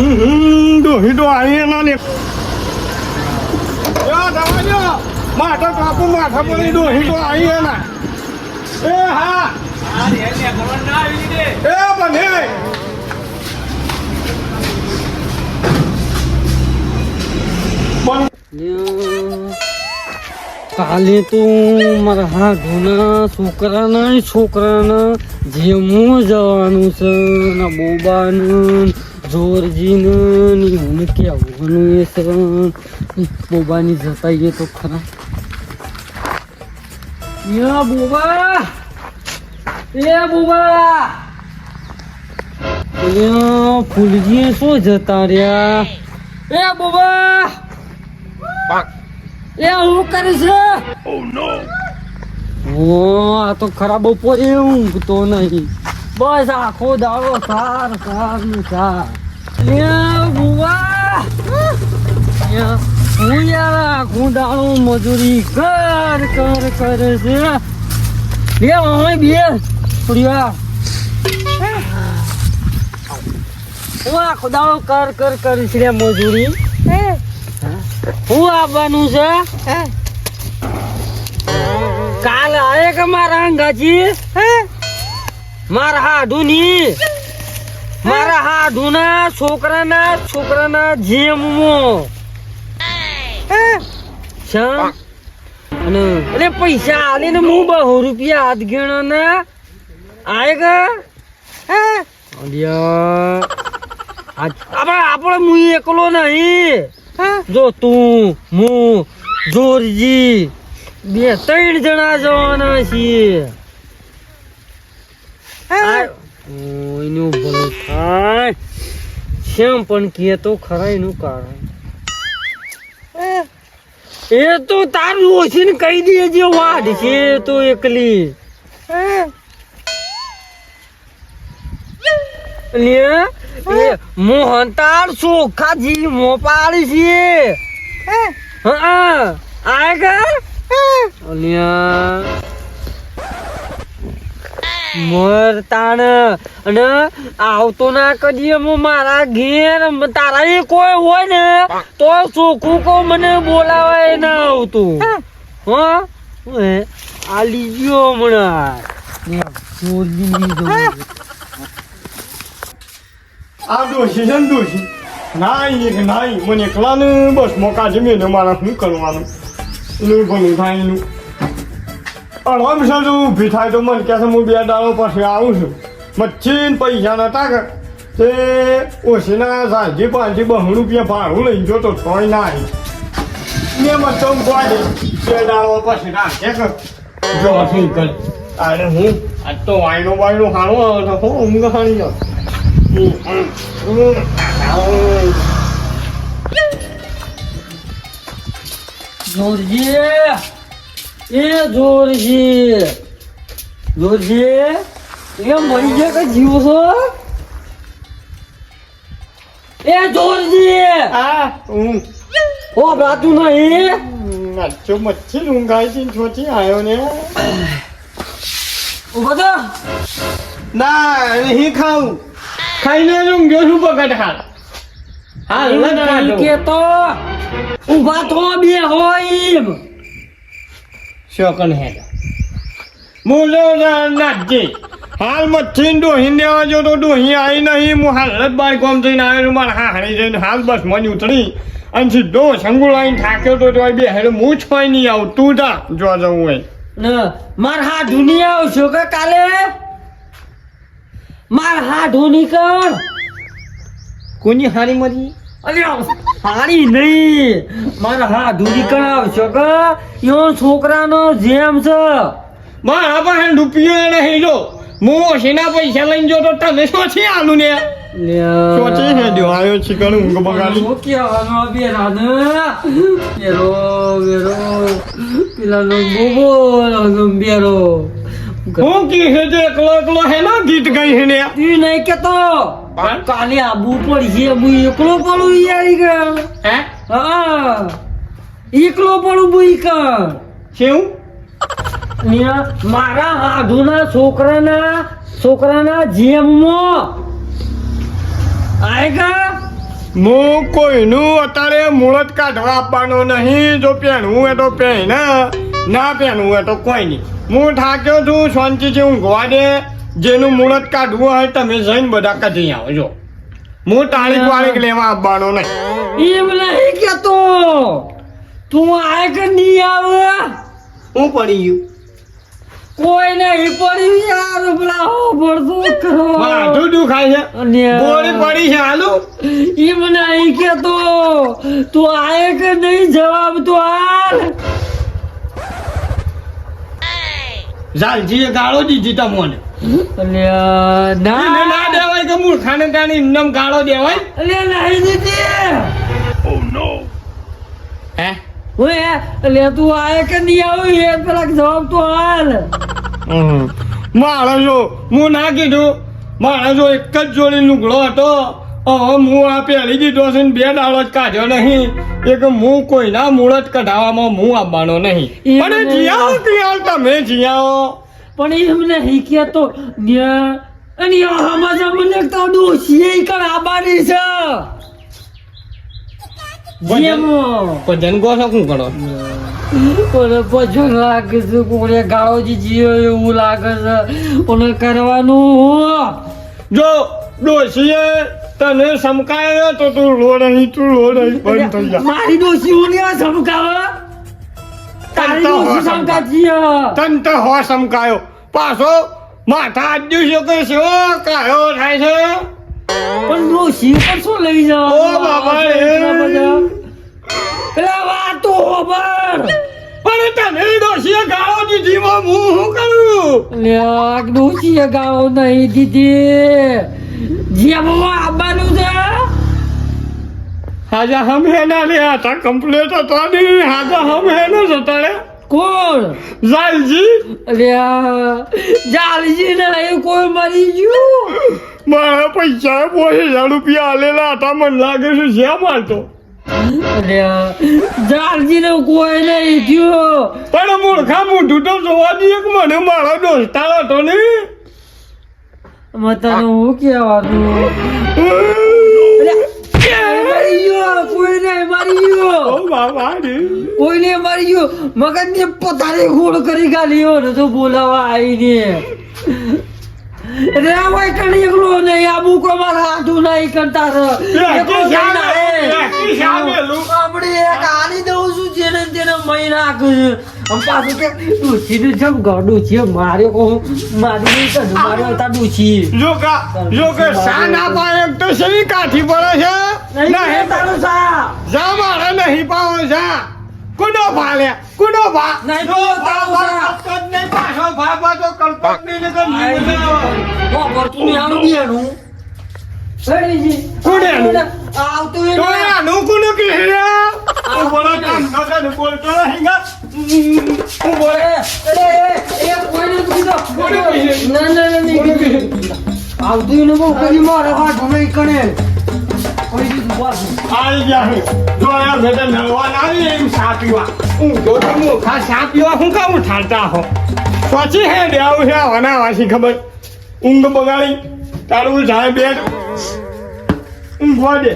ડોહી તો અહીંયા ને માથા કાપુ માથા પડી ડોહી તો અહીંયા એ હા એ બને કાલે તો મારા હાડુના છોકરાના જેમું જવાનું છે ના બોબાનું જોરજીનું એવું કેવાનું એ છે બોબાની જતાઈએ તો ખરા બોબા ફૂલજી શું જતા રહ્યા એ બોબા હું કરે છે આ તો ખરાબ બપોરે ઊંઘતો નહીં બસ આખો દાડો સાર હું યાર આખો દાડો મજૂરી કર કરે છે બે થોડીવાર હું આખો દાડો કર કરીશ રે મજૂરી હું આવવાનું છે કાલ આવે કે મારા અંગાજી મારા હાડુના છોકરાના જેમમાં અને પૈસા આલીને હું 200 રૂપિયા હાથ ગણો ને આવે કે આપણે હું એકલો નહીં જો તું હું જોરજી 2-3 જણા જવાના છીએ એનું ભલું થાય શ્યામ પણ કે તો ખરા એનું કારણ એ તો તારું ઓછીને કહી દેજે વાડ છે તો એકલી મોહનતાળ ચોખાજી મોપાળી છે આય કર મરતાણ અને આવતો ના કરીએ મારા ઘેર તારા એ કોઈ હોય ને તો ચોખ્ખું કો મને બોલાવાય ના આવતું આ લીજો હમણાં આ ડોશી છે ને ડોશી નાઈ મને એકલાને બસ મોકા જમીને મારા શું કરવાનું એનું ભલું થાય એનું અડવામ સાજુ ઊભી થાય તો મને કહે છે હું 2 દાડો પછી આવું છું મચ્છીને પૈસા નતા કે તે ઓછીના 500 રૂપિયા ભાડું લઈને જોતો થોડી ના આવી મેં મત ગોડે 2 દાડો પછી રાખે કે જો શું કર અરે હું આજ તો વાયનો હાણો આવે તો હું ઊંઘ ખાણી જાઉં જોરજી એ મરી ગયા કે જીવો છો એ જોરજી ઓ બાતું નહીં નાચો મચ્છી ઊંઘાઈ છે છોટી આવ્યો ને બધા ના નહીં ખાવું ખાઈને ઊંઘ્યો છું પકડ હાલ કે તો ઉભા તો બે હોય શોકન હેડ મુલો નાચજે હાલ મચ્છી ડોહી દેવા જો તો ડોહી આવી નહીં હું હાલ જ બાર કોમ થઈને આવ્યો મારા હારી જઈને હાલ બસ મને ઉતરી અને સીધો સંગુલ આવીને થાક્યો તો બે હેડ હું જ કોઈ નહીં આવું તું જા જો જવું હોય માર હા ધૂની આવશો કે કાલે માર હા ધૂની કર કોની હારી મરી અરે હારી નહીં મારા હા ધૂની કર આવશો કે યો છોકરાનો જેમ છે મારા પાસે રૂપિયો નહીં જો હું ઓછીના પૈસા લઈને જો તો તમે સોચી આલું ને સોચી હે જો આવ્યો છે કણ ઊંઘ બગાડી હું કહેવાનો બેરા ને બેરો પેલા નો બોબો બેરો હું કી હે જે એકલો હે ના ગીત ગઈ હે ને ઈ નહીં કેતો કાલે આબુ પડી છે હું એકલો પડું યારી ગયો હે હા એકલો પડું બુઈ કર કેવું મારા હાડુના છોકરાના જેમમાં આયગા હું કોઈનું અત્યારે મુહૂર્ત કાઢવા આપવાનો નહીં. જો પહેરવું હોય તો પહેને, ના પહેરવું હોય તો કોઈ નહીં. હું થાક્યો છું, શાંતિથી ઊંઘવા દે. જેનું મુહૂર્ત કાઢવું હોય તમે જઈને બધા કાઢી આવજો. હું તારીખ વાળીક લેવા આપવાનો નહીં. એમ નહીં કેતો, તું આય કે નહીં આવે? હું પડી ગયું કોઈ નહીં પડ્યું યાર, પેલા ભરતો કરો માથું દુખાય છે, ગોળી પડી છે હાલું. એમ નહીં કેતો, તું આય કે નહીં? જવાબ તો હાલ. જાલજીએ ગાળો દીધી તમને. અલ્યા એને ના ના દેવાય કે મૂર્ખાને તાણી એમને ગાળો દેવાય. અલ્યા નહીં દીધી. હે ઓય અલ્યા તું આય કે નહીં આવ્યું એ પેલા જવાબ તો હાલ. માણસો હું ના કીધું, માણસો એક જ જોડી લુગડો હતો. હવે હું આ પહેરી દીધો છે ને 2 દાડો જ કાઢ્યો નહીં. એક હું કોઈના મુહૂર્ત કઢાવવામાં હું આવવાનો નહીં. પણ જીયાઓ ત્યાં તમે જીયાઓ. પણ એમ નહીં કેતો અને આમાં મને તો ડોશી કર આબાની છે. ભજન ગો શું કરો? પણ પછી લાગે છે કોને ગાળો જીજીઓ એવું લાગે છે. પણ કરવાનું જો ડોશીએ તને સમકાયો તો તું લો નહીં, તું લો નહીં, બંધ થઈ જા. મારી ડોશી હું ને સમકાવે, તારી ડોશી સમકાતી છે. તન તો હો સમકાયો પાછો માથા આજ દિવસે કે સેવો કાયો થાય છે. પણ ડોશી પર શું લઈ જાવ? ઓ બાબા રે. પેલા વાતો ખબર. પણ તને ડોશીએ ગાળો દીધી માં હું શું કરું? લ્યા ડોશીએ ગાળો નહીં દીધી. જે બાબા આવવાનું છે હાજા હમ હે ના લે હતા કમ્પ્લેટ હતો ને. હાજા હમ હે ના જતા રે. કોણ? જાલજી. અલ્યા જાલજી નહીં, કોઈ મરી ગયું. મારા પૈસા 5000 રૂપિયા આલેલા હતા, મને લાગે છે જ્યાં મારતો. અલ્યા જાલજી ને કોઈ નહીં થયું. પણ મૂર્ખા મોઢું તો જોવા દઈએ કે મને મારો દોસ્તાર હતો ને. તને હું કહેવાનું? મરી ગયો, કોઈ નહીં મરી ગયો. ઓ બાબા રે. કોઈને મરી ગયો. મગજ ને પોતાને ગોળ કરી ગાલ્યો ને તો બોલાવા આવીને રેવાય કણ એકલો નહીં. આ બુકો મારા હાથું નહીં કરતા આપણે એક આલી દઉં છું જેને તેને મહી નાખું છું. પાછું કે ડૂચી જમ ગાડું છે મારે કહું મારી નહીં કદું મારે હતા ડૂચી. જો કે સા ના પાય તો શેની કાઠી પડે છે. નહીં તારું સા જા મારે નહીં પાવો જા. કુડો ભાલે કુડો ભા નહીં તો તારું સા કદ નહીં પાછો ભાબા તો કલ્પક નહીં ને કદ ઓ ભરતું નહીં આનું બેનું કુડેનું આવતું તો આનું કુનું કે હે આ બોલો કામ નગર બોલતો હિંગા હું બોલે એ કોઈને કીધો ના નહીં આવતું ને બહુ કરી મારે હાથ નહીં કણે કોઈ દીધું બાજુ આઈ ગયા હે જો આ બેટા નળવા ના એમ સા પીવા હું જો તો ખાસ સા પીવા હું કામ ઠાલતા હો પછી હે દેવ છે વના વાસી ખબર ઊંઘ બગાડી તારું જાય બેડ ઊંઘવા દે